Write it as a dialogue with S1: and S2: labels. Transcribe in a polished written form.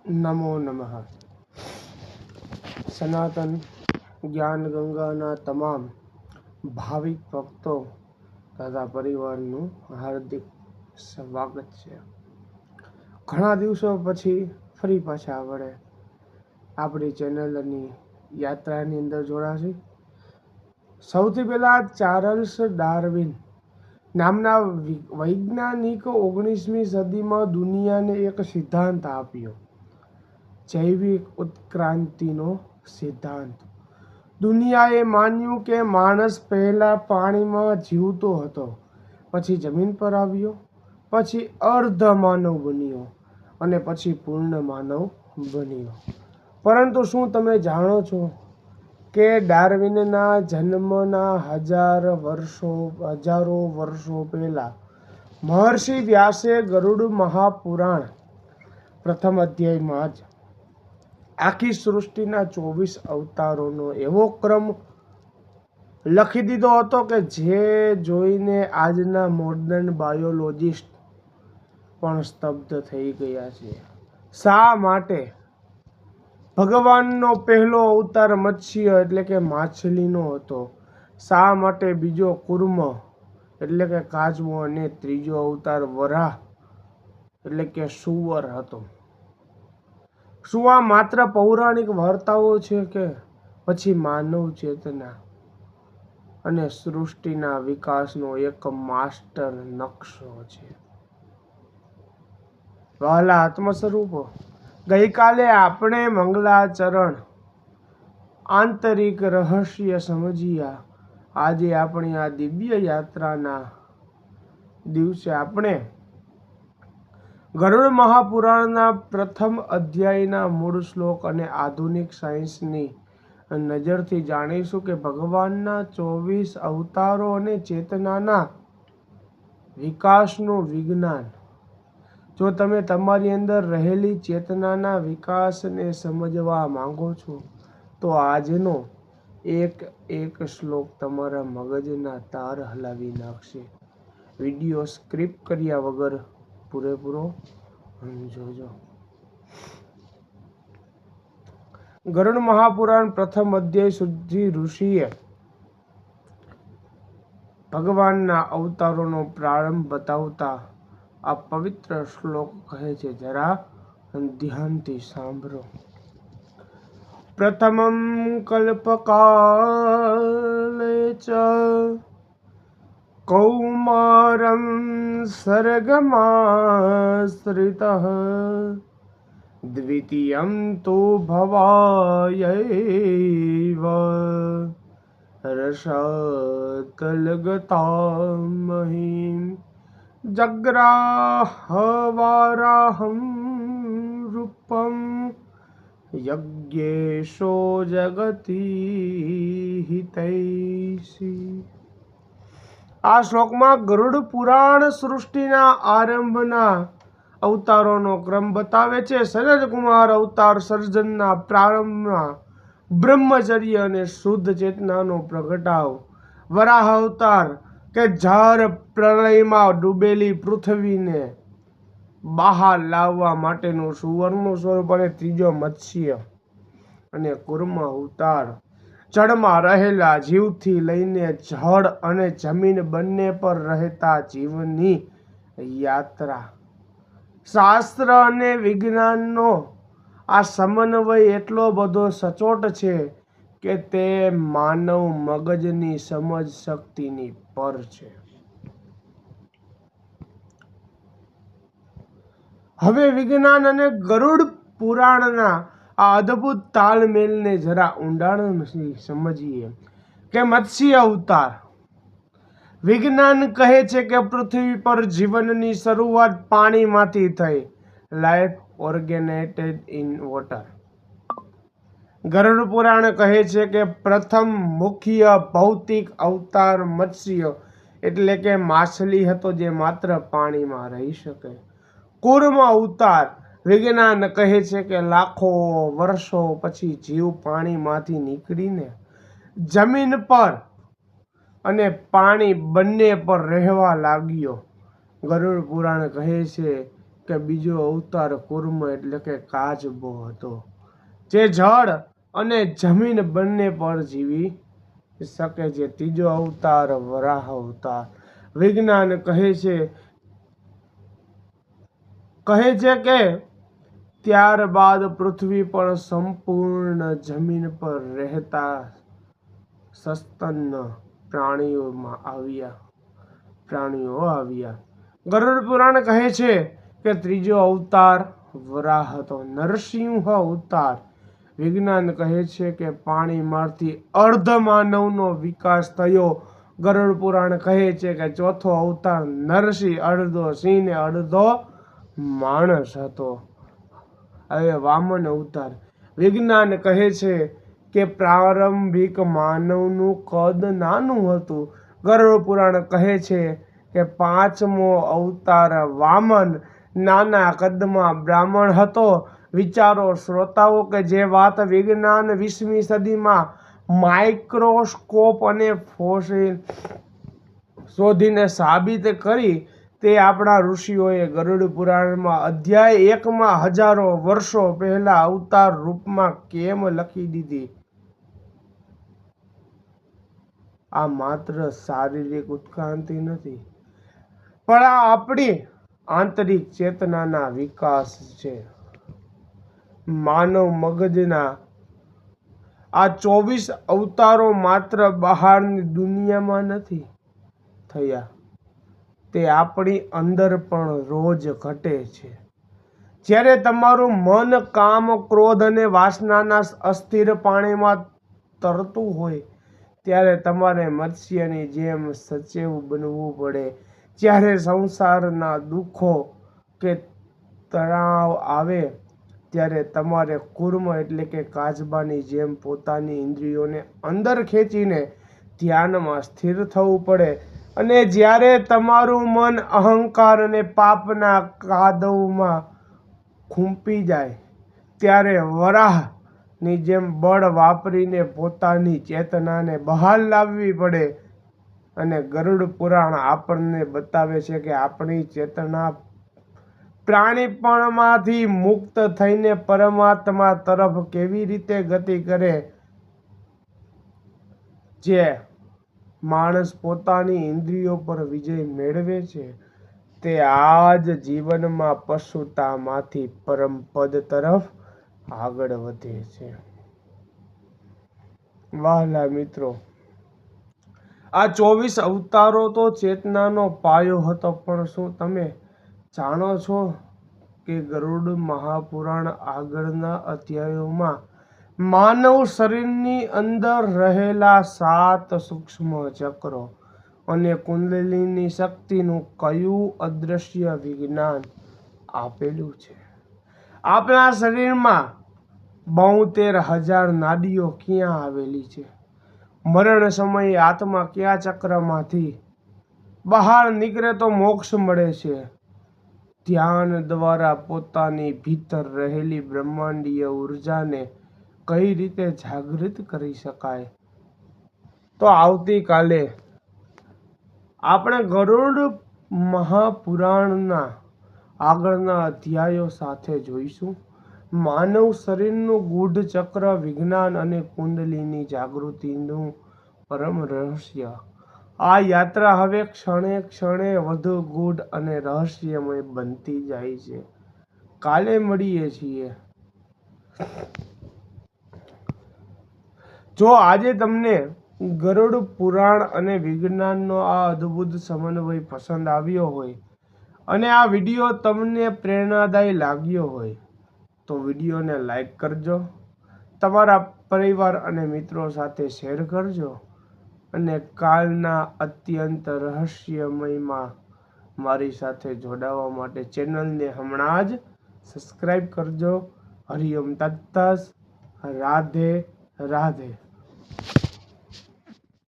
S1: નમો નમઃ. સનાતન જ્ઞાન ગંગાના તમામ ભાવિક ભક્તો તથા પરિવારનું હાર્દિક સ્વાગત છે. ઘણા દિવસો પછી ફરી પાછા આપણે આપણી ચેનલની યાત્રાની અંદર જોડાશી. સૌથી પહેલા ચાર્લ્સ ડાર્વિન નામના વૈજ્ઞાનિક 19મી સદીમાં દુનિયાને એક સિદ્ધાંત આપ્યો, જૈવિક ઉત્ક્રાંતિનો સિદ્ધાંત. દુનિયાએ માન્યું કે માણસ પહેલા પાણીમાં જીવતો હતો, પછી જમીન પર આવ્યો, પછી અર્ધ માનવ બન્યો અને પછી પૂર્ણ માનવ બન્યો. પરંતુ શું તમે જાણો છો કે ડાર્વિનના જન્મના હજારો વર્ષો પહેલા મહર્ષિ વ્યાસે ગરુડ મહાપુરાણ પ્રથમ અધ્યાયમાં જ આખી સૃષ્ટિના 24 અવતારોનો એવો ક્રમ લખી દીધો હતો કે જે જોઈને આજના મોડર્ન બાયોલોજિસ્ટ પણ સ્તબ્ધ થઈ ગયા છે. શા માટે ભગવાનનો પહેલો અવતાર મત્સ્ય એટલે કે માછલીનો હતો? શા માટે બીજો કૂર્મ એટલે કે કાચબો અને ત્રીજો અવતાર વરાહ એટલે કે સુવર હતો? શું આ માત્ર પૌરાણિક વાર્તાઓ છે કે પછી માનવ ચેતના અને સૃષ્ટિના વિકાસનો એક માસ્ટર નકશો છે? વહાલા આત્મ સ્વરૂપો, ગઈકાલે આપણે મંગલાચરણ આંતરિક રહસ્ય સમજ્યા. આજે આપણી આ દિવ્ય યાત્રાના દિવસે આપણે ગરુડ મહાપુરાણના પ્રથમ અધ્યાયના મૂળ શ્લોક અને આધુનિક સાયન્સની નજરથી જાણીશું કે ભગવાનના 24 અવતારો અને ચેતનાના વિકાસનું વિજ્ઞાન. જો તમે તમારી અંદર રહેલી ચેતનાના વિકાસને સમજવા માંગો છો તો આજનો એક શ્લોક તમારા મગજના તાર હલાવી નાખશે. વિડીયો સ્કીપ કર્યા વગર પૂરેપૂરો જોજો. ગરુડ મહાપુરાણ પ્રથમ અધ્યાય સુધી ઋષિએ ભગવાનના અવતારોનો પ્રારંભ બતાવતા આ પવિત્ર શ્લોક કહે છે, જરા ધ્યાનથી સાંભળો. પ્રથમં કલ્પકાલે ચ કૌમારં સર્ગમાશ્રિતઃ દ્વિતીયં તો ભવાયૈવ રસતલગતામહીમ જગ્રાહવારાહં રૂપં યજ્ઞેશો જગતિ હિતૈષી. આ શ્લોકમાં ગરુડ પુરાણ સૃષ્ટિના આરંભના અવતારોનો ક્રમ બતાવે છે. સનતકુમાર અવતાર સર્જનના પ્રારંભમાં બ્રહ્મચર્ય અને શુદ્ધ ચેતનાનો પ્રગટાવ. વરાહ અવતાર કે જળ પ્રલયમાં ડૂબેલી પૃથ્વીને બહાર લાવવા માટેનું સુવર્ણનું સ્વરૂપ અને ત્રીજો મત્સ્ય. અને કૂર્મ અવતાર જળમાં રહેલા જીવથી લઈને જળ અને જમીન બંને પર રહેતા જીવની યાત્રા. શાસ્ત્ર અને વિજ્ઞાનનો આ સમન્વય એટલો બધો સચોટ છે કે તે માનવ મગજની સમજ શક્તિની પર છે. હવે વિજ્ઞાન અને ગરુડ પુરાણના આ અદ્ભુત તાલમેલને જરા ઊંડાણથી સમજીએ કે મત્સ્ય અવતાર. વિજ્ઞાન કહે છે કે પૃથ્વી પર જીવનની શરૂઆત પાણીમાંથી થઈ. Life originated in water. Garuda Purana કહે છે કે પ્રથમ મુખ્ય ભૌતિક અવતાર મત્સ્ય એટલે કે માછલી હતો જે માત્ર પાણીમાં રહી શકે. કૂર્મ અવતાર વિજ્ઞાન કહે છે કે લાખો વર્ષો પછી જીવ પાણીમાંથી નીકળીને જમીન પર અને પાણી બંને પર રહેવા લાગ્યો. ગરુડ પુરાણ કહે છે કે બીજો અવતાર કુર્મ એટલે કે કાચબો હતો, જે જળ અને જમીન બંને પર જીવી શકે છે. ત્રીજો અવતાર વરાહ અવતાર. વિજ્ઞાન કહે છે કે ત્યારબાદ પૃથ્વી પર સંપૂર્ણ જમીન પર રહેતા સસ્તન પ્રાણીઓ આવ્યા. ગરુડ પુરાણ કહે છે કે ત્રીજો અવતાર વરાહ હતો. નરસિંહ અવતાર. વિજ્ઞાન કહે છે કે પાણીમાંથી અર્ધ માનવનો વિકાસ થયો. ગરુડ પુરાણ કહે છે કે ચોથો અવતાર નરસિંહ અડધો સિંહ ને અડધો માણસ હતો. હવે વામન અવતાર. વિજ્ઞાન કહે છે કે પ્રારંભિક માનવનું કદ નાનું હતું. ગરુડ પુરાણ કહે છે કે પાંચમો અવતાર વામન નાના કદમાં બ્રાહ્મણ હતો. વિચારો શ્રોતાઓ કે જે વાત વિજ્ઞાન 20મી સદીમાં માઇક્રોસ્કોપ અને ફોસિલ શોધીને સાબિત કરી, તે આપણા ઋષિઓએ ગરુડ પુરાણમાં અધ્યાય 1માં હજારો વર્ષો પહેલા અવતાર રૂપમાં કેમ લખી દીધી? આ માત્ર શારીરિક ઉત્ક્રાંતિ નથી, પણ આ આપણી આંતરિક ચેતનાના વિકાસ છે. માનવ મગજના આ 24 અવતારો માત્ર બહારની દુનિયામાં નથી થયા, તે આપણી અંદર પણ રોજ ઘટે છે. જ્યારે તમારું મન કામ, ક્રોધ અને વાસનાના અસ્થિર પાણીમાં તરતું હોય, ત્યારે તમારે મત્સ્યની જેમ સચેત બનવું પડે. જ્યારે સંસારના દુઃખો કે તણાવ આવે, ત્યારે તમારે કુર્મ એટલે કે કાચબાની જેમ પોતાની ઇન્દ્રિયોને અંદર ખેંચીને ધ્યાનમાં સ્થિર થવું પડે. અને જ્યારે તમારું મન અહંકાર અને પાપના કાદવમાં ખૂંપી જાય, ત્યારે વરાહની જેમ બળ વાપરીને પોતાની ચેતનાને બહાર લાવવી પડે. અને ગરુડ પુરાણ આપણને બતાવે છે કે આપણી ચેતના પ્રાણીપણમાંથી મુક્ત થઈને પરમાત્મા તરફ કેવી રીતે ગતિ કરે. જે માણસ પોતાની ઇન્દ્રિયો પર વિજય મેળવે છે, તે આ જ જીવનમાં પશુતામાંથી પરમપદ તરફ આગળ વધે છે. વહાલા મિત્રો, આ 24 અવતારો તો ચેતનાનો પાયો હતો, પણ શું તમે જાણો છો કે ગરુડ મહાપુરાણ આગળના અધ્યાયોમાં માનવ શરીરની અંદર રહેલા 7 સૂક્ષ્મ ચક્રો અને કુંડલિની શક્તિનું કયું અદૃશ્ય વિજ્ઞાન આપેલું છે? આપણા શરીરમાં 72,000 નાડીઓ ક્યાં આવેલી છે? મરણ સમયે આત્મા કયા ચક્રમાંથી બહાર નીકળે તો મોક્ષ મળે છે? ધ્યાન દ્વારા પોતાની ભીતર રહેલી બ્રહ્માંડીય ઉર્જાને કઈ રીતે જાગૃત કરી શકાય? તો આવતીકાલે આપણે ગરુડ મહાપુરાણના આગળના અધ્યાયો સાથે જોઈશું. માનવ શરીરનું ગૂઢ ચક્ર, વિજ્ઞાન અને કુંડલીની જાગૃતિનું પરમ રહસ્ય. આ યાત્રા હવે ક્ષણે ક્ષણે વધુ ગૂઢ અને રહસ્યમય બનતી જાય છે. કાલે મળીએ છીએ. જો આજે તમને ગરુડ પુરાણ અને વિજ્ઞાનનો આ અદ્ભુત સમન્વય પસંદ આવ્યો હોય અને આ વિડીયો તમને પ્રેરણાદાયી લાગ્યો હોય, તો વિડીયોને લાઈક કરજો, તમારા પરિવાર અને મિત્રો સાથે શેર કરજો અને કાલના અત્યંત રહસ્યમયમાં મારી સાથે જોડાવા માટે ચેનલને હમણાં જ સબસ્ક્રાઈબ કરજો. હરિઓમ તત્તસ. રાધે રાધે.